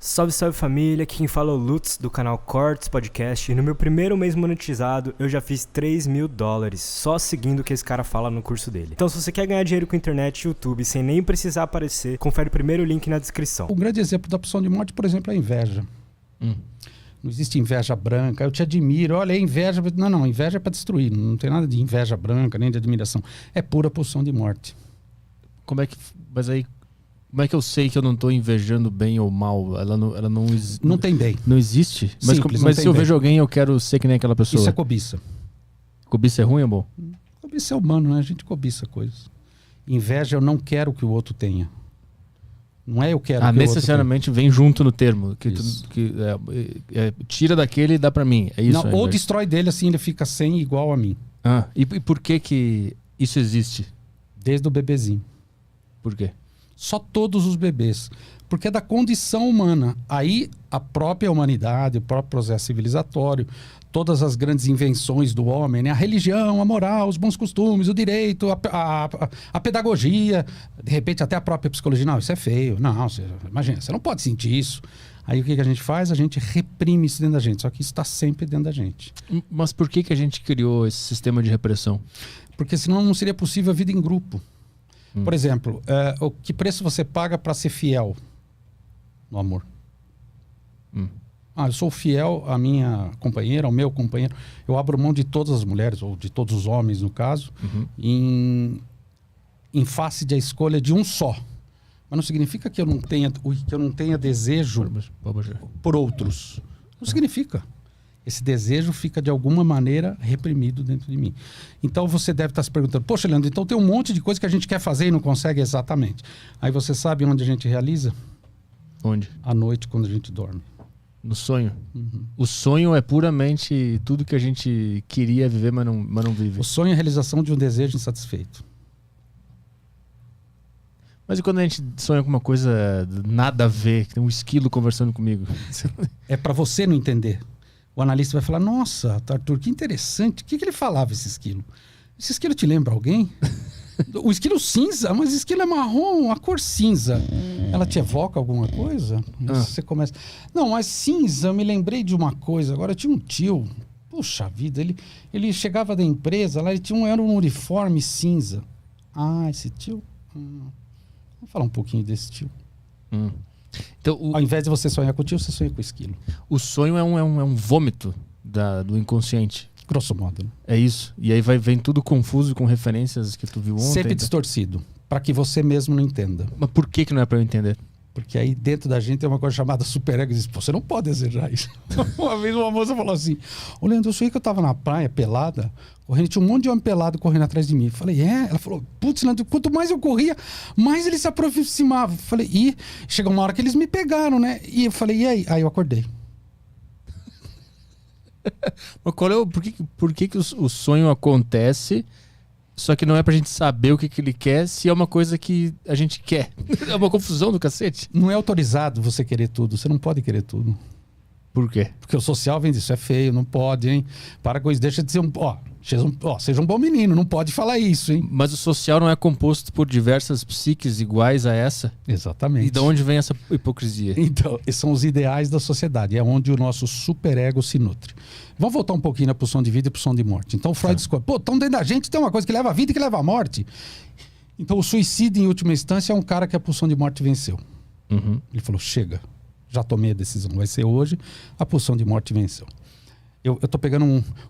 Salve, salve família, aqui quem fala é o Lutz do canal Cortes Podcast e no meu primeiro mês monetizado eu já fiz $3.000 só seguindo o que esse cara fala no curso dele. Então se você quer ganhar dinheiro com internet e YouTube sem nem precisar aparecer, confere o primeiro link na descrição. Um grande exemplo da pulsão de morte, por exemplo, é a inveja. Não existe inveja branca, eu te admiro, olha, é inveja... Não, inveja é para destruir, não tem nada de inveja branca, nem de admiração. É pura pulsão de morte. Mas aí... Como é que eu sei que eu não estou invejando bem ou mal? Ela não tem bem. Não existe? Simples, mas se eu vejo alguém, eu quero ser que nem aquela pessoa. Isso é cobiça. Cobiça é ruim ou bom? Cobiça é humano, né? A gente cobiça coisas. Inveja, eu não quero que o outro tenha. Não é eu quero que o outro tenha. Necessariamente vem junto no termo. Tira daquele e dá pra mim. É isso? Não, ou destrói dele, assim ele fica sem igual a mim. E por que isso existe? Desde o bebezinho. Por quê? Só todos os bebês. Porque é da condição humana. Aí a própria humanidade, o próprio processo civilizatório, todas as grandes invenções do homem, né? A religião, a moral, os bons costumes, o direito, a pedagogia, de repente até a própria psicologia. Não, isso é feio. Não, imagina, você não pode sentir isso. Aí o que a gente faz? A gente reprime isso dentro da gente. Só que isso está sempre dentro da gente. Mas por que a gente criou esse sistema de repressão? Porque senão não seria possível a vida em grupo. Por exemplo, o que preço você paga para ser fiel no amor? Eu sou fiel à minha companheira, ao meu companheiro. Eu abro mão de todas as mulheres, ou de todos os homens, no caso, em face da escolha de um só. Mas não significa que eu não tenha desejo por outros. Não significa. Esse desejo fica, de alguma maneira, reprimido dentro de mim. Então, você deve estar se perguntando, poxa, Leandro, então tem um monte de coisa que a gente quer fazer e não consegue exatamente. Aí você sabe onde a gente realiza? Onde? À noite, quando a gente dorme. No sonho? O sonho é puramente tudo que a gente queria viver, mas não vive. O sonho é a realização de um desejo insatisfeito. Mas e quando a gente sonha com uma coisa nada a ver, que tem um esquilo conversando comigo? É para você não entender. O analista vai falar, nossa, Arthur, que interessante. O que ele falava, esse esquilo? Esse esquilo te lembra alguém? O esquilo cinza, mas o esquilo é marrom, a cor cinza. Ela te evoca alguma coisa? Você começa... Não, mas cinza, eu me lembrei de uma coisa. Agora, tinha um tio, puxa vida, ele chegava da empresa, lá ele era um uniforme cinza. Esse tio... Vamos falar um pouquinho desse tio. Então, ao invés de você sonhar com o tio, você sonha com o esquilo. O sonho é um vômito do inconsciente. Grosso modo, né? É isso. E aí vem tudo confuso com referências que tu viu ontem. Sempre distorcido, para que você mesmo não entenda. Mas por que não é para eu entender? Porque aí dentro da gente tem uma coisa chamada superego e diz, você não pode desejar isso. Uma vez uma moça falou assim, ô Leandro, eu sonhei que eu tava na praia, pelada, correndo, tinha um monte de homem pelado correndo atrás de mim. Eu falei, Ela falou, putz, Leandro, quanto mais eu corria, mais eles se aproximavam. Eu falei, chegou uma hora que eles me pegaram, né? E eu falei, e aí? Aí eu acordei. Mas por que o sonho acontece, só que não é pra gente saber o que ele quer, se é uma coisa que a gente quer? É uma confusão do cacete. Não é autorizado você querer tudo, você não pode querer tudo. Por quê? Porque o social vem disso, é feio, não pode, hein? Para com isso, deixa de ser seja um bom menino, não pode falar isso, hein? Mas o social não é composto por diversas psiques iguais a essa? Exatamente. E de onde vem essa hipocrisia? Então, esses são os ideais da sociedade, é onde o nosso superego se nutre. Vamos voltar um pouquinho na pulsão de vida e pulsão de morte. Então, Freud escolhe, então dentro da gente tem uma coisa que leva à vida e que leva à morte. Então, o suicídio, em última instância, é um cara que a pulsão de morte venceu. Ele falou, chega, já tomei a decisão, vai ser hoje, a pulsão de morte venceu. Eu estou pegando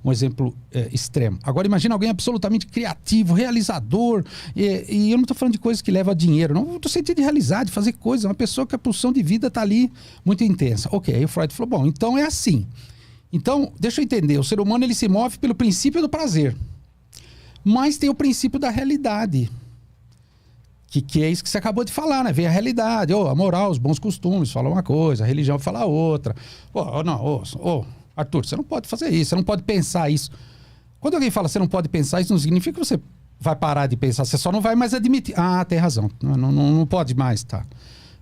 um exemplo extremo. Agora, imagina alguém absolutamente criativo, realizador, e eu não estou falando de coisas que levam a dinheiro, não. Estou sentindo de realizar, de fazer coisas. Uma pessoa que a pulsão de vida está ali muito intensa. Ok, aí o Freud falou, bom, então é assim. Então, deixa eu entender, o ser humano ele se move pelo princípio do prazer. Mas tem o princípio da realidade. Que é isso que você acabou de falar, né? Vem a realidade, a moral, os bons costumes, fala uma coisa, a religião fala outra. Arthur, você não pode fazer isso, você não pode pensar isso. Quando alguém fala você não pode pensar isso, não significa que você vai parar de pensar, você só não vai mais admitir. Tem razão, não pode mais, tá?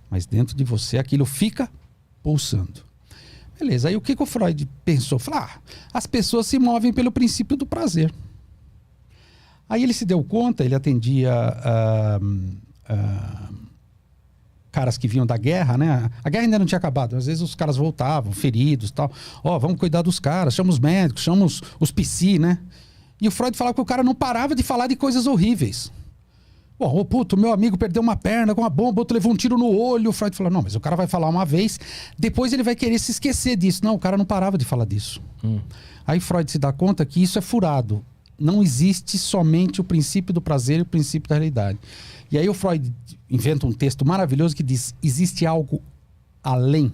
Mas dentro de você aquilo fica pulsando. Beleza, aí o que o Freud pensou? Falou, as pessoas se movem pelo princípio do prazer. Aí ele se deu conta, ele atendia caras que vinham da guerra, né? A guerra ainda não tinha acabado. Às vezes os caras voltavam, feridos e tal. Vamos cuidar dos caras, chama os médicos, chama os psi, né? E o Freud falava que o cara não parava de falar de coisas horríveis. Bom, meu amigo perdeu uma perna com uma bomba, outro levou um tiro no olho. O Freud falou, não, mas o cara vai falar uma vez, depois ele vai querer se esquecer disso. Não, o cara não parava de falar disso. Aí Freud se dá conta que isso é furado. Não existe somente o princípio do prazer e o princípio da realidade. E aí o Freud inventa um texto maravilhoso que diz, existe algo além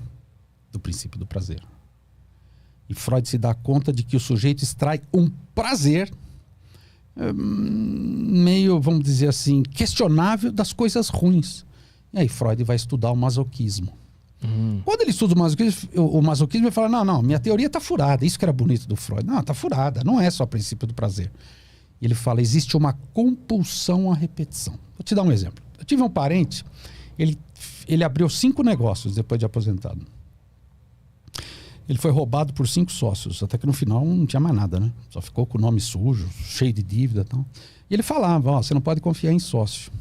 do princípio do prazer. E Freud se dá conta de que o sujeito extrai um prazer meio, vamos dizer assim, questionável das coisas ruins. E aí Freud vai estudar o masoquismo. Quando ele estuda o masoquismo, ele fala, não, minha teoria está furada. Isso que era bonito do Freud. Não, está furada. Não é só o princípio do prazer. Ele fala, existe uma compulsão à repetição. Vou te dar um exemplo. Eu tive um parente, ele abriu 5 negócios depois de aposentado. Ele foi roubado por 5 sócios, até que no final não tinha mais nada, né? Só ficou com o nome sujo, cheio de dívida e tal. E ele falava, você não pode confiar em sócio.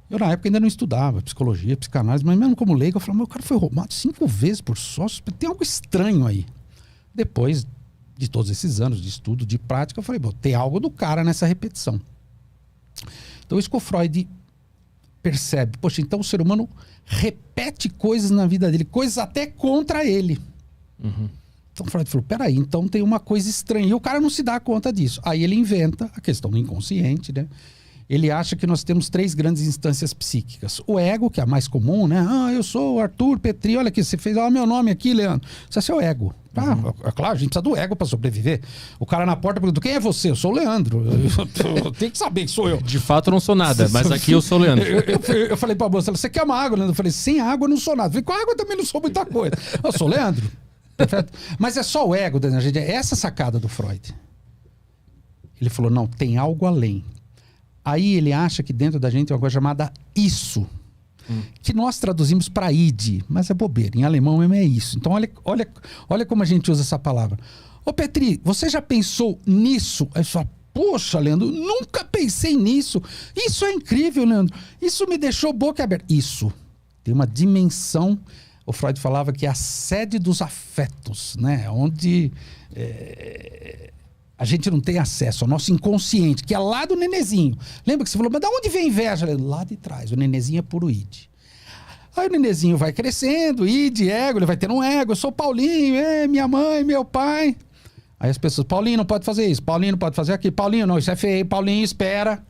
Eu, na época, ainda não estudava psicologia, psicanálise, mas mesmo como leigo, eu falava, o cara foi roubado 5 vezes por sócio, tem algo estranho aí. Depois de todos esses anos de estudo, de prática, eu falei, tem algo do cara nessa repetição. Então, isso que o Freud percebe. Poxa, então o ser humano repete coisas na vida dele, coisas até contra ele. Então o Freud falou, peraí, então tem uma coisa estranha. E o cara não se dá conta disso. Aí ele inventa a questão do inconsciente, né? Ele acha que nós temos 3 grandes instâncias psíquicas. O ego, que é a mais comum, né? Eu sou o Arthur Petri, olha aqui, você fez meu nome aqui, Leandro. Isso é seu ego. É claro, a gente precisa do ego para sobreviver. O cara na porta pergunta, quem é você? Eu sou o Leandro. Eu tenho que saber que sou eu. De fato eu não sou nada, mas aqui eu sou o Leandro. Eu falei pra moça, você quer uma água, Leandro? Eu falei, sem água eu não sou nada. Eu falei, com água eu também não sou muita coisa. Eu sou o Leandro. Perfeito? Mas é só o ego da gente. É essa sacada do Freud. Ele falou, não, tem algo além. Aí ele acha que dentro da gente tem uma coisa chamada isso, que nós traduzimos para id, mas é bobeira. Em alemão mesmo é isso. Então olha como a gente usa essa palavra. Ô Petri, você já pensou nisso? Aí você fala, poxa, Leandro, nunca pensei nisso. Isso é incrível, Leandro. Isso me deixou boca aberta. Isso. Tem uma dimensão, o Freud falava que é a sede dos afetos, né? Onde... a gente não tem acesso ao nosso inconsciente, que é lá do nenezinho. Lembra que você falou, mas de onde vem a inveja? Lá de trás, o nenezinho é puro id. Aí o nenezinho vai crescendo, id, ego, ele vai tendo um ego, eu sou Paulinho, minha mãe, meu pai. Aí as pessoas, Paulinho não pode fazer isso, Paulinho não pode fazer aquilo, Paulinho não, isso é feio, Paulinho espera.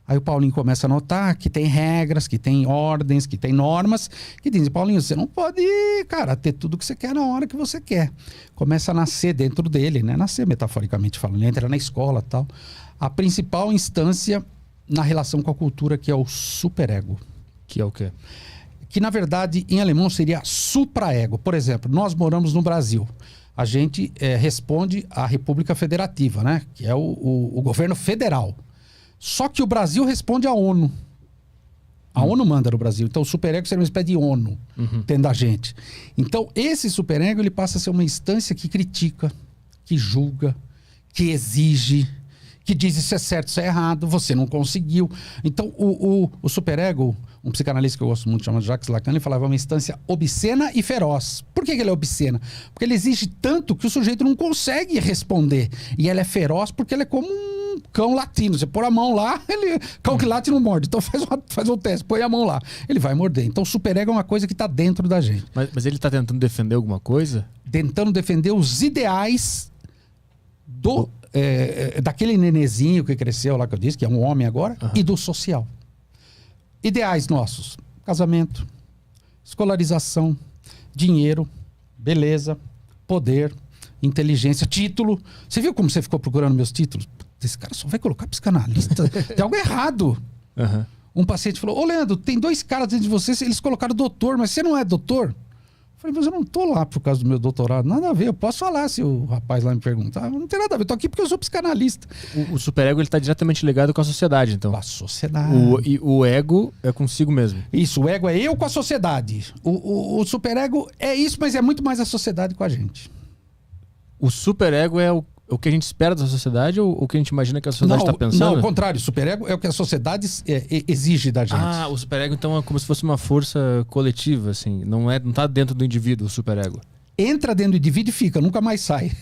Aí o Paulinho começa a notar que tem regras, que tem ordens, que tem normas, que dizem, Paulinho, você não pode, cara, ter tudo que você quer na hora que você quer. Começa a nascer dentro dele, né? Nascer metaforicamente falando, ele entra na escola e tal. A principal instância na relação com a cultura, que é o superego. Que é o quê? Que, na verdade, em alemão seria supraego. Por exemplo, nós moramos no Brasil. A gente responde à República Federativa, né? Que é o governo federal. Só que o Brasil responde à ONU. A ONU manda no Brasil. Então o superego seria uma espécie de ONU dentro da gente. Então esse superego ele passa a ser uma instância que critica, que julga, que exige, que diz isso é certo, isso é errado, você não conseguiu. Então o superego, um psicanalista que eu gosto muito, chamado Jacques Lacan, ele falava uma instância obscena e feroz. Por que ele é obscena? Porque ele exige tanto que o sujeito não consegue responder. E ela é feroz porque ela é como um cão latino. Você pôr a mão lá, cão que late não morde. Então faz um teste, põe a mão lá. Ele vai morder. Então o superego é uma coisa que está dentro da gente. Mas ele está tentando defender alguma coisa? Tentando defender os ideais daquele nenezinho que cresceu lá, que eu disse, que é um homem agora, e do social. Ideais nossos: casamento, escolarização, dinheiro, beleza, poder, inteligência, título. Você viu como você ficou procurando meus títulos? Esse cara só vai colocar psicanalista. Tem algo errado. Um paciente falou, ô Leandro, tem 2 caras dentro de você, eles colocaram doutor, mas você não é doutor? Eu falei, mas eu não tô lá por causa do meu doutorado. Nada a ver, eu posso falar se o rapaz lá me perguntar. Não tem nada a ver, eu tô aqui porque eu sou psicanalista. O superego ele tá diretamente ligado com a sociedade, então. A sociedade. O ego é consigo mesmo. Isso, o ego é eu com a sociedade. O superego é isso, mas é muito mais a sociedade com a gente. O superego é o que a gente espera da sociedade ou o que a gente imagina que a sociedade está pensando? Não, ao contrário. O superego é o que a sociedade exige da gente. Ah, o superego então é como se fosse uma força coletiva, assim. Não tá dentro do indivíduo o superego. Entra dentro do indivíduo e fica, nunca mais sai.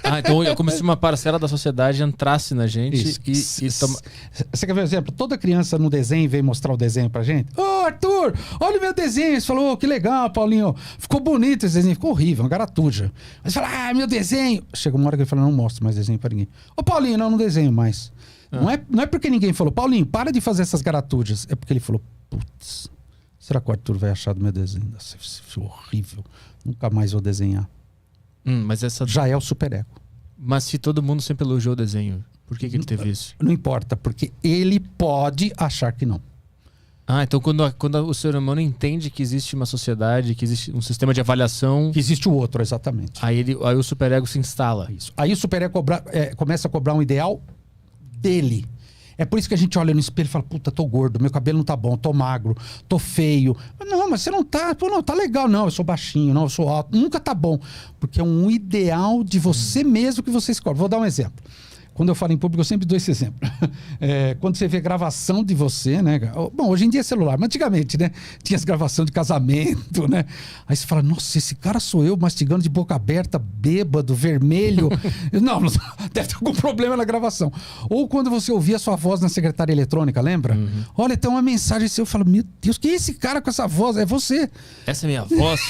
Ah, então é como se uma parcela da sociedade entrasse na gente e toma... Você quer ver um exemplo? Toda criança no desenho veio mostrar o desenho pra gente. Ô, Arthur, olha o meu desenho. Você falou, que legal, Paulinho. Ficou bonito esse desenho. Ficou horrível, uma garatuja. Mas você fala, meu desenho. Chega uma hora que ele fala, não mostro mais desenho pra ninguém. Ô, Paulinho, não desenho mais. Não é porque ninguém falou, Paulinho, para de fazer essas garatujas. É porque ele falou, putz, será que o Arthur vai achar do meu desenho? Nossa, isso foi horrível. Nunca mais vou desenhar. Mas essa... Já é o superego. Mas se todo mundo sempre elogiou o desenho, por que ele teve isso? Não importa, porque ele pode achar que não. Ah, então quando o ser humano entende que existe uma sociedade, que existe um sistema de avaliação... Que existe o outro, exatamente. Aí o superego se instala. Isso. Aí o superego começa a cobrar um ideal dele. É por isso que a gente olha no espelho e fala, puta, tô gordo, meu cabelo não tá bom, tô magro, tô feio. Não, mas você não tá, pô, não, tá legal. Não, eu sou baixinho, não, eu sou alto. Nunca tá bom. Porque é um ideal de você mesmo que você escolhe. Vou dar um exemplo. Quando eu falo em público, eu sempre dou esse exemplo. Quando você vê gravação de você, né? Bom, hoje em dia é celular, mas antigamente, né? Tinha as gravações de casamento, né? Aí você fala, nossa, esse cara sou eu, mastigando de boca aberta, bêbado, vermelho. Não, deve ter algum problema na gravação. Ou quando você ouvia a sua voz na secretária eletrônica, lembra? Uhum. Olha, tem uma mensagem assim, eu falo, meu Deus, que é esse cara com essa voz? É você. Essa é minha voz?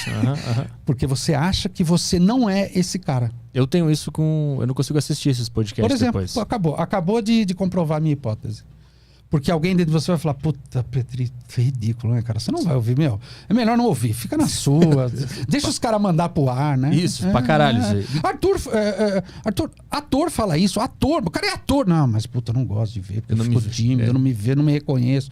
Porque você acha que você não é esse cara. Eu tenho isso com... Eu não consigo assistir esses podcasts. Por exemplo, depois. Acabou de comprovar a minha hipótese. Porque alguém dentro de você vai falar, puta, Petri, foi ridículo, né, cara? Você não vai ouvir, meu. É melhor não ouvir, fica na sua. Deixa os caras mandar pro ar, né? Isso, pra caralho. Arthur, ator fala isso, ator. O cara é ator. Não, mas puta, eu não gosto de ver, porque eu fico tímido, eu não me vejo, não me reconheço.